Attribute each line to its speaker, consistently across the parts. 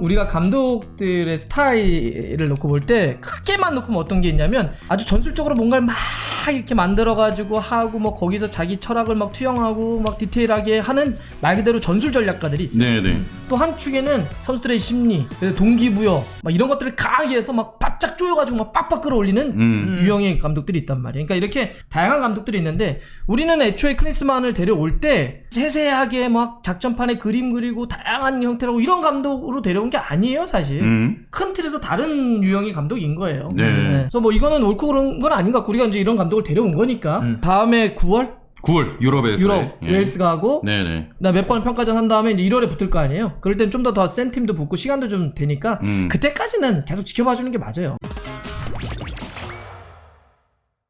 Speaker 1: 우리가 감독들의 스타일을 놓고 볼 때 크게만 놓고 뭐 어떤 게 있냐면 아주 전술적으로 뭔가를 막 이렇게 만들어가지고 하고 뭐 거기서 자기 철학을 막 투영하고 막 디테일하게 하는 말 그대로 전술 전략가들이 있어요.
Speaker 2: 네네.
Speaker 1: 또 한축에는 선수들의 심리, 동기부여 막 이런 것들을 강하게 해서 막 바짝 조여가지고 막 빡빡 끌어올리는 유형의 감독들이 있단 말이에요. 그러니까 이렇게 다양한 감독들이 있는데 우리는 애초에 클린스만을 데려올 때 세세하게 막 작전판에 그림 그리고 다양한 형태라고 이런 감독으로 데려온 게 아니에요 사실. 큰 틀에서 다른 유형의 감독인 거예요.
Speaker 2: 네.
Speaker 1: 그래서 뭐 이거는 옳고 그런 건 아닌 것 같고 우리가 이제 이런 감독을 데려온 거니까 다음에 9월
Speaker 2: 유럽에서
Speaker 1: 유럽 웨일스 가고
Speaker 2: 네네.
Speaker 1: 나 몇 번 평가전 한 다음에 이제 1월에 붙을 거 아니에요. 그럴 땐 좀 더 센 팀도 붙고 시간도 좀 되니까 그때까지는 계속 지켜봐 주는 게 맞아요.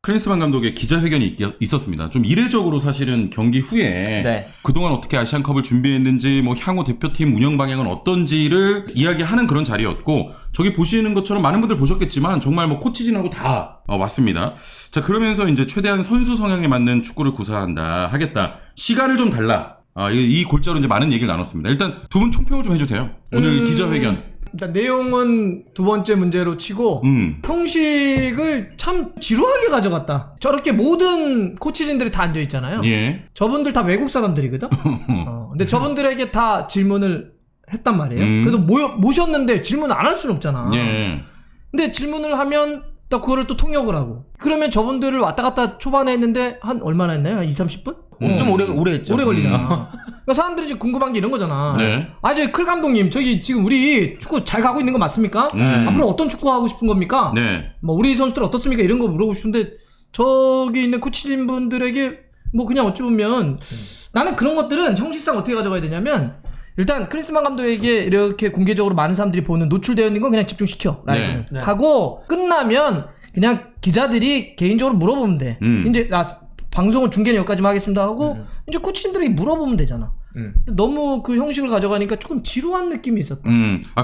Speaker 2: 클린스만 감독의 기자회견이 있었습니다. 좀 이례적으로 사실은 경기 후에
Speaker 3: 네.
Speaker 2: 그동안 어떻게 아시안컵을 준비했는지 뭐 향후 대표팀 운영 방향은 어떤지를 이야기하는 그런 자리였고 저기 보시는 것처럼 많은 분들 보셨겠지만 정말 뭐 코치진하고 다 왔습니다. 자, 그러면서 이제 최대한 선수 성향에 맞는 축구를 구사한다 하겠다. 시간을 좀 달라. 이 골자로 이제 많은 얘기를 나눴습니다. 일단 두 분 총평을 좀 해주세요. 오늘 기자회견.
Speaker 1: 일단 내용은 두 번째 문제로 치고 형식을 참 지루하게 가져갔다. 저렇게 모든 코치진들이 다 앉아있잖아요.
Speaker 2: 예.
Speaker 1: 저분들 다 외국 사람들이거든. 근데 저분들에게 다 질문을 했단 말이에요. 그래도 모셨는데 질문 안 할 수는 없잖아.
Speaker 2: 예.
Speaker 1: 근데 질문을 하면 딱 그거를 또 통역을 하고 그러면 저분들을 왔다 갔다 초반에 했는데 한 얼마나 했나요? 한 2-30분?
Speaker 3: 좀 오래 했죠.
Speaker 1: 오래 걸리잖아. 그러니까 사람들이 지금 궁금한 게 이런 거잖아.
Speaker 2: 네.
Speaker 1: 저기 클 감독님, 저기 지금 우리 축구 잘 가고 있는 거 맞습니까? 앞으로 어떤 축구 하고 싶은 겁니까?
Speaker 2: 네.
Speaker 1: 뭐 우리 선수들 어떻습니까? 이런 거 물어보고 싶은데 저기 있는 코치진 분들에게 뭐 그냥 어찌 보면 나는 그런 것들은 형식상 어떻게 가져가야 되냐면 일단 클린스만 감독에게 이렇게 공개적으로 많은 사람들이 보는 노출되어 있는 건 그냥 집중시켜. 라이브는.
Speaker 3: 네.
Speaker 1: 하고 끝나면 그냥 기자들이 개인적으로 물어보면 돼. 이제 방송을 중계는 여기까지만 하겠습니다 하고 이제 코치님들이 물어보면 되잖아. 너무 그 형식을 가져가니까 조금 지루한 느낌이 있었다.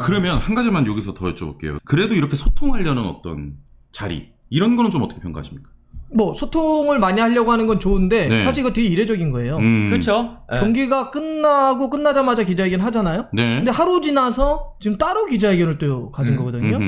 Speaker 2: 그러면 한 가지만 여기서 더 여쭤볼게요. 그래도 이렇게 소통하려는 어떤 자리 이런 거는 좀 어떻게 평가하십니까?
Speaker 1: 뭐 소통을 많이 하려고 하는 건 좋은데
Speaker 2: 네.
Speaker 1: 사실 이거 되게 이례적인 거예요.
Speaker 3: 그렇죠.
Speaker 1: 경기가 끝나자마자 기자회견 하잖아요.
Speaker 2: 네.
Speaker 1: 근데 하루 지나서 지금 따로 기자회견을 또 가진 거거든요.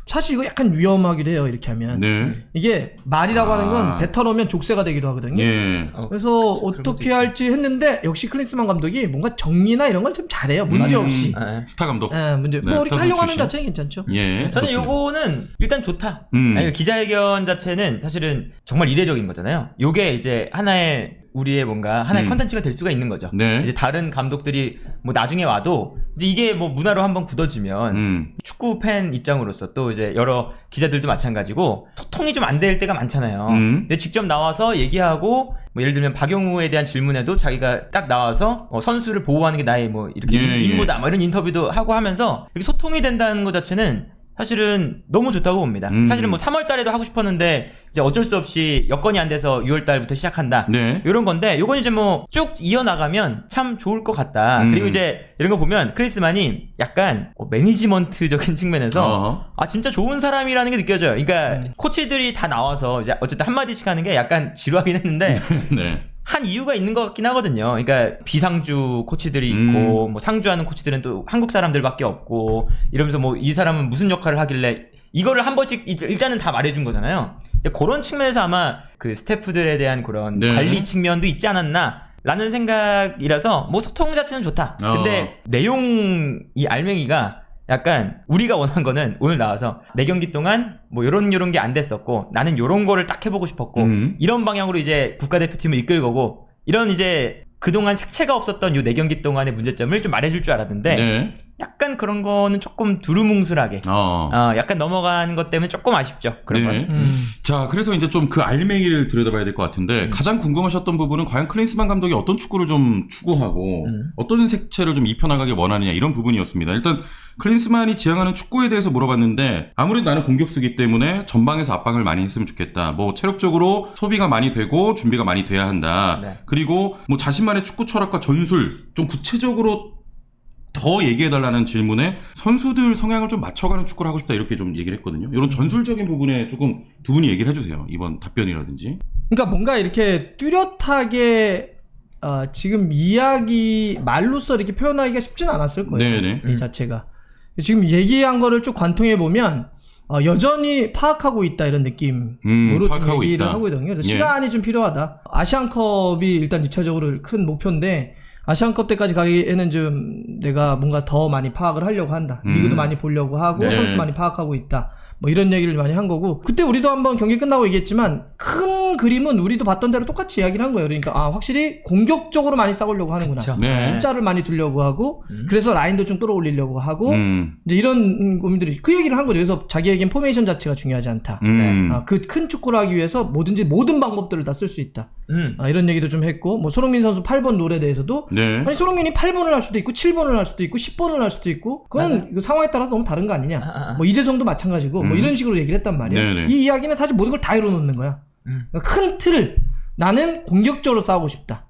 Speaker 1: 사실 이거 약간 위험하기도 해요. 이렇게 하면.
Speaker 2: 네.
Speaker 1: 이게 말이라고 하는 건 뱉어놓으면 족쇄가 되기도 하거든요.
Speaker 2: 예.
Speaker 1: 그래서 어떻게 할지 했는데 역시 클린스만 감독이 뭔가 정리나 이런 걸 좀 잘해요. 문제 없이.
Speaker 2: 스타 감독.
Speaker 1: 문제.
Speaker 2: 네,
Speaker 1: 뭐 이렇게
Speaker 2: 스타
Speaker 1: 하려고 하는
Speaker 2: 출신.
Speaker 1: 자체는 괜찮죠.
Speaker 2: 예.
Speaker 3: 저는
Speaker 2: 좋습니다.
Speaker 3: 요거는 일단 좋다. 아니, 기자회견 자체는 사실은 정말 이례적인 거잖아요. 요게 이제 하나의 우리의 뭔가 하나의 컨텐츠가 될 수가 있는 거죠.
Speaker 2: 네.
Speaker 3: 이제 다른 감독들이 뭐 나중에 와도 이제 이게 뭐 문화로 한번 굳어지면 축구 팬 입장으로서 또 이제 여러 기자들도 마찬가지고 소통이 좀 안 될 때가 많잖아요. 근데 직접 나와서 얘기하고 뭐 예를 들면 박용우에 대한 질문에도 자기가 딱 나와서 선수를 보호하는 게 나의 뭐 이렇게 임무다 뭐 이런 인터뷰도 하고 하면서 이렇게 소통이 된다는 것 자체는 사실은 너무 좋다고 봅니다. 사실은 뭐 3월 달에도 하고 싶었는데 이제 어쩔 수 없이 여건이 안 돼서 6월 달부터 시작한다.
Speaker 2: 네.
Speaker 3: 이런 건데 요건 이제 뭐 쭉 이어나가면 참 좋을 것 같다. 그리고 이제 이런 거 보면 클린스만이 약간 매니지먼트적인 측면에서 진짜 좋은 사람이라는 게 느껴져요. 그러니까 코치들이 다 나와서 이제 어쨌든 한마디씩 하는 게 약간 지루하긴 했는데
Speaker 2: 네.
Speaker 3: 한 이유가 있는 것 같긴 하거든요. 그러니까 비상주 코치들이 있고 뭐 상주하는 코치들은 또 한국 사람들밖에 없고 이러면서 뭐 이 사람은 무슨 역할을 하길래 이거를 한 번씩 일단은 다 말해준 거잖아요. 그런 측면에서 아마 그 스태프들에 대한 그런
Speaker 2: 네.
Speaker 3: 관리 측면도 있지 않았나 라는 생각이라서 뭐 소통 자체는 좋다. 근데 내용 이 알맹이가 약간 우리가 원한 거는 오늘 나와서 4경기 동안 뭐 요런 게 안 됐었고 나는 요런 거를 딱 해보고 싶었고 이런 방향으로 이제 국가대표팀을 이끌 거고 이런 이제 그동안 색채가 없었던 요 4경기 동안의 문제점을 좀 말해줄 줄 알았는데
Speaker 2: 네.
Speaker 3: 약간 그런 거는 조금 두루뭉술하게 약간 넘어가는 것 때문에 조금 아쉽죠. 그런
Speaker 2: 네.
Speaker 3: 건.
Speaker 2: 자, 그래서 이제 좀 그 알맹이를 들여다봐야 될 것 같은데 가장 궁금하셨던 부분은 과연 클린스만 감독이 어떤 축구를 좀 추구하고 어떤 색채를 좀 입혀나가길 원하느냐 이런 부분이었습니다. 일단 클린스만이 지향하는 축구에 대해서 물어봤는데 아무래도 나는 공격수기 때문에 전방에서 압박을 많이 했으면 좋겠다. 뭐 체력적으로 소비가 많이 되고 준비가 많이 돼야 한다.
Speaker 3: 네.
Speaker 2: 그리고 뭐 자신만의 축구 철학과 전술 좀 구체적으로 더 얘기해달라는 질문에 선수들 성향을 좀 맞춰가는 축구를 하고 싶다 이렇게 좀 얘기를 했거든요. 이런 전술적인 부분에 조금 두 분이 얘기를 해주세요. 이번 답변이라든지.
Speaker 1: 그러니까 뭔가 이렇게 뚜렷하게 지금 이야기 말로써 이렇게 표현하기가 쉽진 않았을 거예요.
Speaker 2: 네네.
Speaker 1: 이 자체가. 지금 얘기한 거를 쭉 관통해 보면 여전히 파악하고 있다 이런 느낌으로 좀 얘기를 하고 있거든요. 그래서 시간이 좀 필요하다. 아시안컵이 일단 2차적으로 큰 목표인데 아시안컵 때까지 가기에는 좀 내가 뭔가 더 많이 파악을 하려고 한다. 리그도 많이 보려고 하고 선수도 많이 파악하고 있다. 뭐 이런 얘기를 많이 한 거고, 그때 우리도 한번 경기 끝나고 얘기했지만 큰 그림은 우리도 봤던 대로 똑같이 이야기를 한 거예요. 그러니까 확실히 공격적으로 많이 싸우려고 하는구나. 숫자를 많이 두려고 하고 그래서 라인도 좀 끌어올리려고 하고 이제 이런 고민들이 그 얘기를 한 거죠. 그래서 자기에겐 포메이션 자체가 중요하지 않다. 그 큰 축구를 하기 위해서 모든 방법들을 다 쓸 수 있다. 이런 얘기도 좀 했고, 뭐 손흥민 선수 8번 롤에 대해서도 아니 손흥민이 8번을 할 수도 있고 7번을 할 수도 있고 10번을 할 수도 있고 그건 그 상황에 따라서 너무 다른 거 아니냐. 뭐 이재성도 마찬가지고 뭐 이런 식으로 얘기를 했단 말이에요. 이 이야기는 사실 모든 걸 다 이뤄놓는 거야. 그러니까 큰 틀을 나는 공격적으로 싸우고 싶다.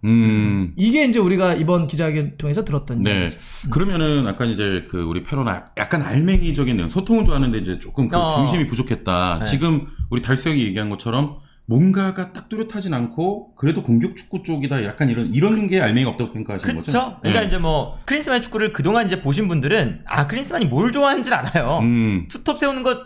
Speaker 1: 이게 이제 우리가 이번 기자회견 통해서 들었던 얘기죠.
Speaker 2: 그러면은 아까 이제 그 우리 패러나 약간 알맹이적인 내용, 소통은 좋았는데 이제 조금 그 중심이 부족했다. 지금 우리 달수형이 얘기한 것처럼 뭔가가 딱 뚜렷하진 않고 그래도 공격 축구 쪽이다. 약간 이런 게 알맹이가 없다고 생각하시는 거죠?
Speaker 3: 그렇죠. 그러니까 이제 뭐 클린스만 축구를 그동안 이제 보신 분들은 클린스만이 뭘 좋아하는지 알아요. 투톱 세우는 것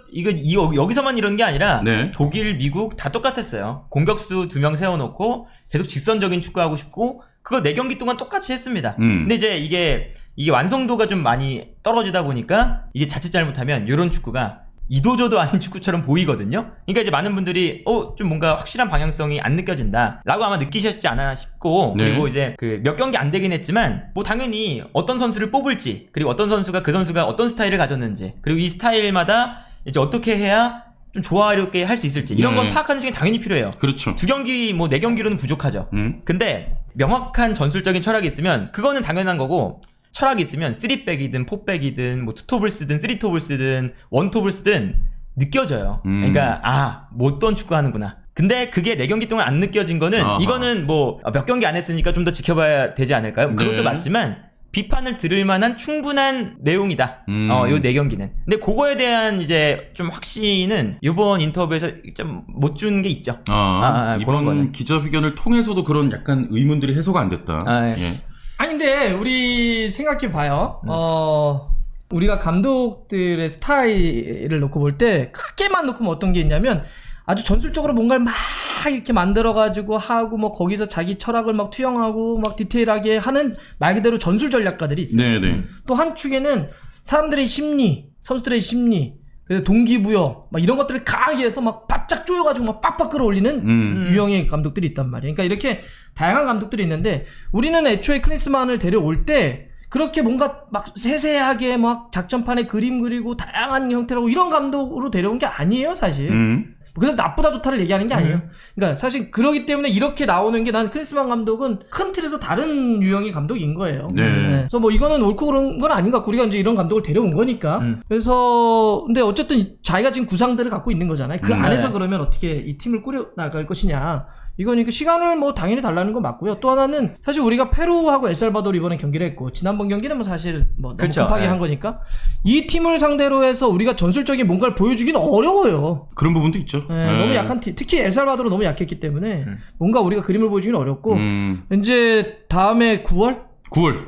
Speaker 3: 여기서만 이런 게 아니라 독일, 미국 다 똑같았어요. 공격수 2명 세워놓고 계속 직선적인 축구하고 싶고 그거 4경기 동안 똑같이 했습니다. 근데 이제 이게 완성도가 좀 많이 떨어지다 보니까 이게 자칫 잘못하면 이런 축구가 이도저도 아닌 축구처럼 보이거든요. 그러니까 이제 많은 분들이 좀 뭔가 확실한 방향성이 안 느껴진다 라고 아마 느끼셨지 않아 싶고, 그리고 이제 그 몇 경기 안 되긴 했지만 뭐 당연히 어떤 선수를 뽑을지, 그리고 어떤 선수가 그 선수가 어떤 스타일을 가졌는지, 그리고 이 스타일마다 이제 어떻게 해야 좀 조화롭게 할 수 있을지 이런 건 파악하는 시간이 당연히 필요해요.
Speaker 2: 그렇죠.
Speaker 3: 2경기 뭐 4경기로는 부족하죠. 근데 명확한 전술적인 철학이 있으면 그거는 당연한 거고, 철학이 있으면 3백이든 4백이든 뭐 2톱을 쓰든 3톱을 쓰든 1톱을 쓰든 느껴져요. 그러니까 뭐 어떤 축구 하는구나. 근데 그게 4경기 동안 안 느껴진 거는 이거는 뭐 몇 경기 안 했으니까 좀 더 지켜봐야 되지 않을까요? 그것도 맞지만 비판을 들을 만한 충분한 내용이다. 요 4경기는. 근데 그거에 대한 이제 좀 확신은 이번 인터뷰에서 좀 못 준 게 있죠.
Speaker 2: 이번 기자회견을 통해서도 그런 약간 의문들이 해소가 안 됐다.
Speaker 1: 아니 근데 우리 생각해봐요. 우리가 감독들의 스타일을 놓고 볼 때 크게만 놓고 뭐 어떤 게 있냐면 아주 전술적으로 뭔가를 막 이렇게 만들어가지고 하고 뭐 거기서 자기 철학을 막 투영하고 막 디테일하게 하는 말 그대로 전술 전략가들이 있어요. 또 한 축에는 사람들의 심리, 선수들의 심리, 동기부여 막 이런 것들을 강하게 해서 막 바짝 조여가지고 막 빡빡 끌어올리는 유형의 감독들이 있단 말이에요. 그러니까 이렇게 다양한 감독들이 있는데 우리는 애초에 클린스만을 데려올 때 그렇게 뭔가 막 세세하게 막 작전판에 그림 그리고 다양한 형태라고 이런 감독으로 데려온 게 아니에요, 사실. 그래서 나쁘다 좋다를 얘기하는 게 아니에요. 그러니까 사실 그러기 때문에 이렇게 나오는 게 난 클린스만 감독은 큰 틀에서 다른 유형의 감독인 거예요. 그래서 뭐 이거는 옳고 그런 건 아닌 것 같고 우리가 이제 이런 감독을 데려온 거니까. 그래서 근데 어쨌든 자기가 지금 구상들을 갖고 있는 거잖아요. 그 안에서 그러면 어떻게 이 팀을 꾸려 나갈 것이냐. 이거니까 시간을 뭐 당연히 달라는 건 맞고요. 또 하나는 사실 우리가 페루하고 엘살바도르 이번에 경기를 했고 지난번 경기는 뭐 사실 뭐 너무 급하게 한 거니까 이 팀을 상대로 해서 우리가 전술적인 뭔가를 보여주기는 어려워요.
Speaker 2: 그런 부분도 있죠.
Speaker 1: 너무 약한 팀, 특히 엘살바도르 너무 약했기 때문에 뭔가 우리가 그림을 보여주기는 어렵고 이제 다음에 9월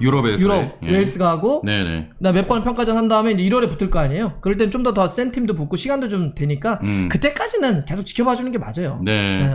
Speaker 2: 유럽에서
Speaker 1: 웨일스가 하고 나 몇 번 평가전 한 다음에 이제 1월에 붙을 거 아니에요. 그럴 땐 좀 더 센 팀도 붙고 시간도 좀 되니까 그때까지는 계속 지켜봐 주는 게 맞아요.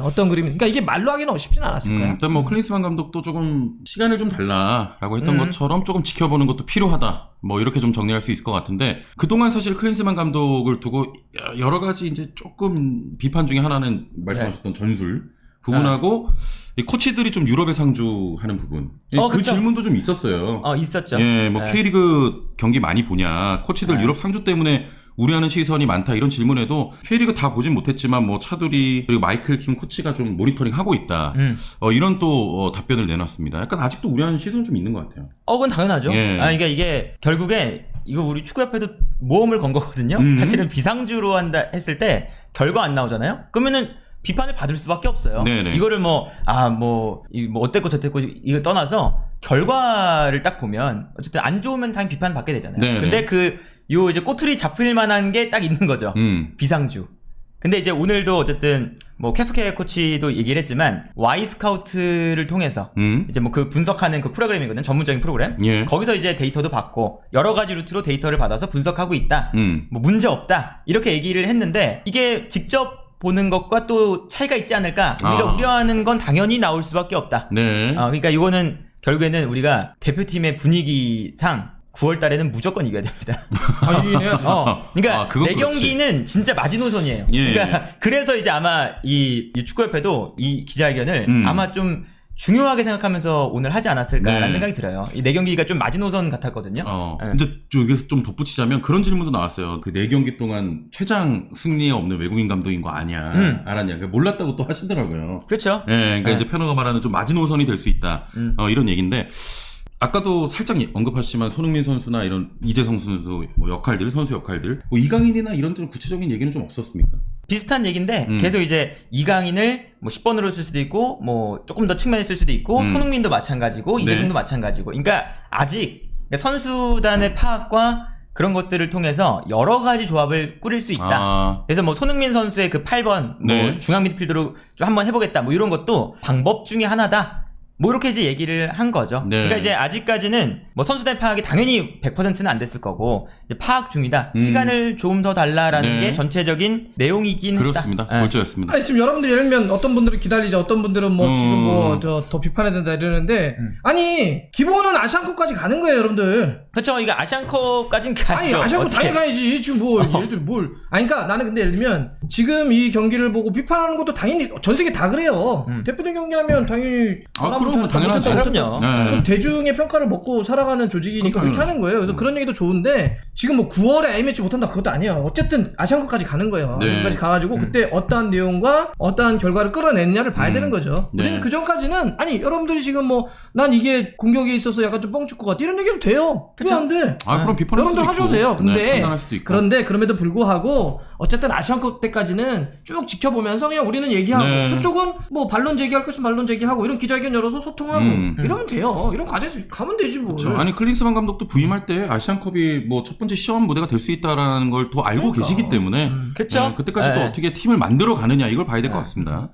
Speaker 1: 어떤 그림이 그러니까 이게 말로 하기는 쉽진 않았을 거야.
Speaker 2: 일단 뭐 클린스만 감독도 조금 시간을 좀 달라라고 했던 것처럼 조금 지켜보는 것도 필요하다. 뭐 이렇게 좀 정리할 수 있을 것 같은데 그동안 사실 클린스만 감독을 두고 여러 가지 이제 조금 비판 중에 하나는 말씀하셨던 전술 부분하고 이 코치들이 좀 유럽에 상주하는 부분. 그 질문도 좀 있었어요.
Speaker 3: 있었죠.
Speaker 2: 뭐 K리그 경기 많이 보냐. 코치들 유럽 상주 때문에 우려하는 시선이 많다. 이런 질문에도 K리그 다 보진 못했지만 뭐 차두리 그리고 마이클 킴 코치가 좀 모니터링 하고 있다. 이런 또 답변을 내놨습니다. 약간 아직도 우려하는 시선이 좀 있는 것 같아요.
Speaker 3: 그건 당연하죠. 그러니까 이게 결국에 이거 우리 축구협회도 모험을 건 거거든요. 사실은 비상주로 한다 했을 때 결과 안 나오잖아요. 그러면은 비판을 받을 수밖에 없어요. 이거를 뭐 어땠고 저땠고 이거 떠나서 결과를 딱 보면 어쨌든 안 좋으면 당연히 비판 받게 되잖아요. 근데 이제 꼬투리 잡힐 만한 게 딱 있는 거죠. 비상주. 근데 이제 오늘도 어쨌든 뭐 캐프케 코치도 얘기를 했지만 Y 스카우트를 통해서 이제 뭐 그 분석하는 그 프로그램이거든, 전문적인 프로그램.
Speaker 2: 예.
Speaker 3: 거기서 이제 데이터도 받고 여러 가지 루트로 데이터를 받아서 분석하고 있다. 뭐 문제 없다. 이렇게 얘기를 했는데 이게 직접 보는 것과 또 차이가 있지 않을까? 우리가 우려하는 건 당연히 나올 수밖에 없다.
Speaker 2: 네.
Speaker 3: 그러니까 이거는 결국에는 우리가 대표팀의 분위기상 9월 달에는 무조건 이겨야 됩니다.
Speaker 1: 이겨야죠.
Speaker 3: 그러니까
Speaker 2: 그건
Speaker 3: 내 경기는 진짜 마지노선이에요.
Speaker 2: 예.
Speaker 3: 그러니까 그래서 이제 아마 이 축구협회도 이 기자회견을 아마 좀 중요하게 생각하면서 오늘 하지 않았을까라는
Speaker 2: 네.
Speaker 3: 생각이 들어요. 이 네 경기가 좀 마지노선 같았거든요. 네.
Speaker 2: 이제 여기서 좀 덧붙이자면 그런 질문도 나왔어요. 그 4경기 동안 최장 승리에 없는 외국인 감독인 거 아냐? 알았냐? 그러니까 몰랐다고 또 하시더라고요.
Speaker 3: 그렇죠.
Speaker 2: 예, 그러니까
Speaker 3: 네.
Speaker 2: 이제 패너가 말하는 좀 마지노선이 될 수 있다. 이런 얘기인데. 아까도 살짝 언급하셨지만 손흥민 선수나 이런 이재성 선수 뭐 역할들, 선수 역할들, 뭐 이강인이나 이런 데는 구체적인 얘기는 좀 없었습니까?
Speaker 3: 비슷한 얘기인데 계속 이제 이강인을 뭐 10번으로 쓸 수도 있고 뭐 조금 더 측면에 쓸 수도 있고 손흥민도 마찬가지고 이재성도 마찬가지고. 그러니까 아직 선수단의 파악과 그런 것들을 통해서 여러 가지 조합을 꾸릴 수 있다. 그래서 뭐 손흥민 선수의 그 8번 뭐 중앙 미드필더로 좀 한번 해보겠다. 뭐 이런 것도 방법 중에 하나다. 뭐 이렇게 이제 얘기를 한 거죠.
Speaker 2: 네.
Speaker 3: 그러니까 이제 아직까지는 뭐 선수단 파악이 당연히 100%는 안 됐을 거고 이제 파악 중이다. 시간을 좀 더 달라라는
Speaker 2: 네.
Speaker 3: 게 전체적인 내용이긴
Speaker 2: 그렇습니다.
Speaker 3: 했다.
Speaker 2: 골자였습니다.
Speaker 1: 아니 지금 여러분들 예를 들면 어떤 분들은 기다리자, 어떤 분들은 뭐 지금 뭐 더 비판해야 된다 이러는데 아니 기본은 아시안컵까지 가는 거예요, 여러분들.
Speaker 3: 그렇죠. 이거 아시안컵까지는 가죠.
Speaker 1: 아니 아시안컵
Speaker 3: 어떻게.
Speaker 1: 당연히 가야지. 지금 뭐 예를 들면 뭘? 아니 그러니까 나는 근데 예를 들면 지금 이 경기를 보고 비판하는 것도 당연히 전 세계 다 그래요. 대표팀 경기하면 당연히
Speaker 2: 그럼 당연하죠.
Speaker 3: 그럼요.
Speaker 2: 네.
Speaker 1: 그럼 대중의 평가를 먹고 살아가는 조직이니까 그렇게 하는 거예요. 그래서 그런 얘기도 좋은데 지금 뭐 9월에 A매치 못한다 그것도 아니에요. 어쨌든 아시안컵까지 가는 거예요.
Speaker 2: 네.
Speaker 1: 아시안컵까지 가가지고 그때 어떠한 내용과 어떠한 결과를 끌어내느냐를 봐야 되는 거죠.
Speaker 2: 네.
Speaker 1: 우리는 그 전까지는 아니 여러분들이 지금 뭐 난 이게 공격에 있어서 약간 좀 뻥축구 같다 이런 얘기도 돼요. 왜 안 돼?
Speaker 2: 그럼 비판할 수도
Speaker 1: 여러분들
Speaker 2: 있고.
Speaker 1: 하셔도 돼요. 근데
Speaker 2: 네, 판단할 수도 있고.
Speaker 1: 그런데 그럼에도 불구하고 어쨌든 아시안컵 때까지는 쭉 지켜보면서 그냥 우리는 얘기하고
Speaker 2: 네.
Speaker 1: 저쪽은 뭐 반론 제기할 거 있으면 반론 제기하고 이런 기자회견 열어서 소통하고 이러면 돼요. 이런 과제에서 가면 되지 뭐.
Speaker 2: 그렇죠. 아니 클린스만 감독도 부임할 때 아시안컵이 뭐 첫 번째 시험 무대가 될 수 있다라는 걸 더 알고 계시기 때문에
Speaker 3: 그쵸?
Speaker 2: 그때까지 또
Speaker 3: 네.
Speaker 2: 어떻게 팀을 만들어 가느냐 이걸 봐야 될 것 같습니다.